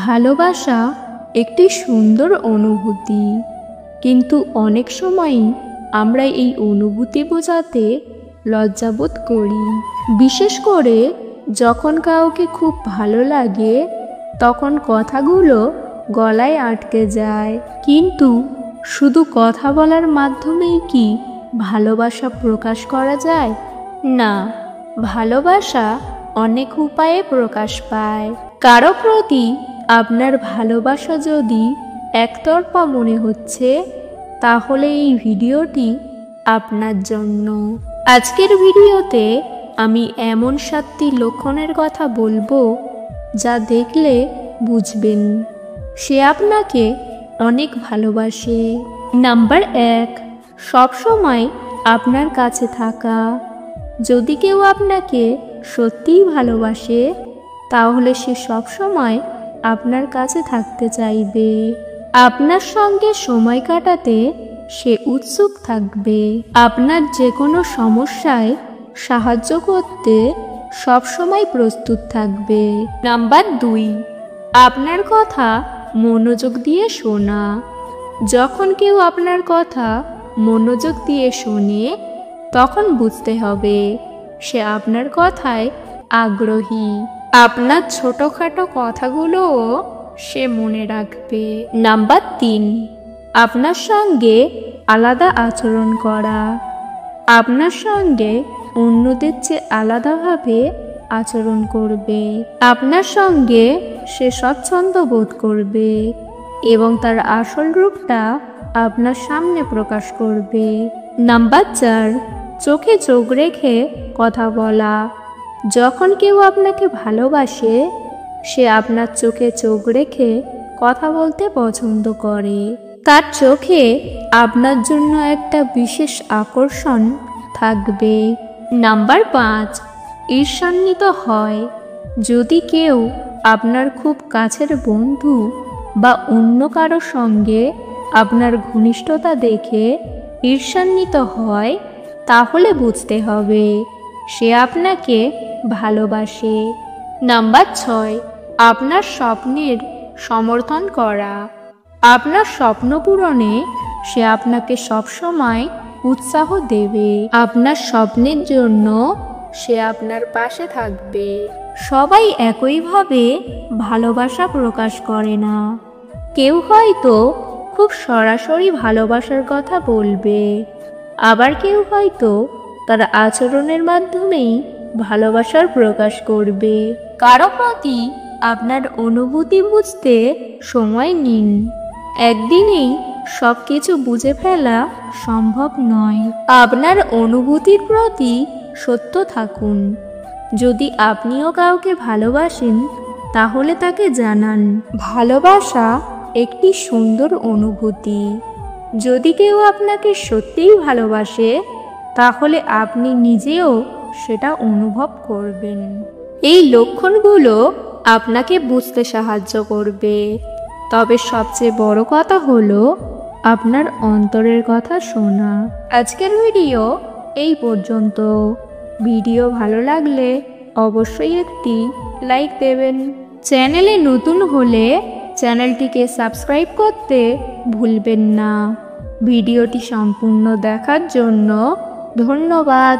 ভালোবাসা একটি সুন্দর অনুভূতি, কিন্তু অনেক সময়ই আমরা এই অনুভূতি বোঝাতে লজ্জাবোধ করি। বিশেষ করে যখন কাউকে খুব ভালো লাগে তখন কথাগুলো গলায় আটকে যায়। কিন্তু শুধু কথা বলার মাধ্যমেই কি ভালোবাসা প্রকাশ করা যায়? না, ভালোবাসা অনেক উপায়ে প্রকাশ পায়। কারো প্রতি আপনার ভালোবাসা যদি একতরফা মনে হচ্ছে, তাহলে এই ভিডিওটি আপনার জন্য। আজকের ভিডিওতে আমি এমন 7টি লক্ষণের কথা বলবো যা দেখলে বুঝবেন সে আপনাকে অনেক ভালোবাসে। নাম্বার 1, সবসময় আপনার কাছে থাকা। যদি কেউ আপনাকে সত্যিই ভালোবাসে, তাহলে সে সবসময় আপনার কাছে থাকতে চাইবে। আপনার সঙ্গে সময় কাটাতে সে উৎসুক থাকবে। আপনার যে কোনো সমস্যায় সাহায্য করতে সবসময় প্রস্তুত থাকবে। নাম্বার 2, আপনার কথা মনোযোগ দিয়ে শোনা। যখন কেউ আপনার কথা মনোযোগ দিয়ে শোনে, তখন বুঝতে হবে সে আপনার কথায় আগ্রহী। আপনার ছোটখাটো কথাগুলোও সে মনে রাখবে। নাম্বার 3, আপনার সঙ্গে আলাদা আচরণ করা। আপনার সঙ্গে অন্যদের চেয়ে আলাদাভাবে আচরণ করবে। আপনার সঙ্গে সে স্বচ্ছন্দ বোধ করবে এবং তার আসল রূপটা আপনার সামনে প্রকাশ করবে। নাম্বার 4, চোখে চোখ রেখে কথা বলা। যখন কেউ আপনাকে ভালোবাসে, সে আপনার চোখে চোখ রেখে কথা বলতে পছন্দ করে। তার চোখে আপনার জন্য একটা বিশেষ আকর্ষণ থাকবে। নাম্বার 5, ঈর্ষান্বিত হয়। যদি কেউ আপনার খুব কাছের বন্ধু বা অন্য কারো সঙ্গে আপনার ঘনিষ্ঠতা দেখে ঈর্ষান্বিত হয়, তাহলে বুঝতে হবে সে আপনাকে ভালোবাসে। নাম্বার 6, আপনার স্বপ্নের সমর্থন করা। আপনার স্বপ্ন পূরণে সে আপনাকে সবসময় উৎসাহ দেবে। আপনার স্বপ্নের জন্য সে আপনার পাশে থাকবে। সবাই একইভাবে ভালোবাসা প্রকাশ করে না। কেউ হয়তো খুব সরাসরি ভালোবাসার কথা বলবে, আবার কেউ হয়তো তার আচরণের মাধ্যমেই ভালোবাসার প্রকাশ করবে। কারো প্রতি আপনার অনুভূতি বুঝতে সময় নিন। একদিনেই সব কিছু বুঝে ফেলা সম্ভব নয়। আপনার অনুভূতির প্রতি সত্য থাকুন। যদি আপনিও কাউকে ভালোবাসেন, তাহলে তাকে জানান। ভালোবাসা একটি সুন্দর অনুভূতি। যদি কেউ আপনাকে সত্যিই ভালোবাসে, তাহলে আপনি নিজেও সেটা অনুভব করবেন। এই লক্ষণগুলো আপনাকে বুঝতে সাহায্য করবে। তবে সবচেয়ে বড় কথা হলো আপনার অন্তরের কথা শোনা। আজকের ভিডিও এই পর্যন্ত। ভিডিও ভালো লাগলে অবশ্যই একটি লাইক দেবেন। চ্যানেলে নতুন হলে চ্যানেলটিকে সাবস্ক্রাইব করতে ভুলবেন না। ভিডিওটি সম্পূর্ণ দেখার জন্য ধন্যবাদ।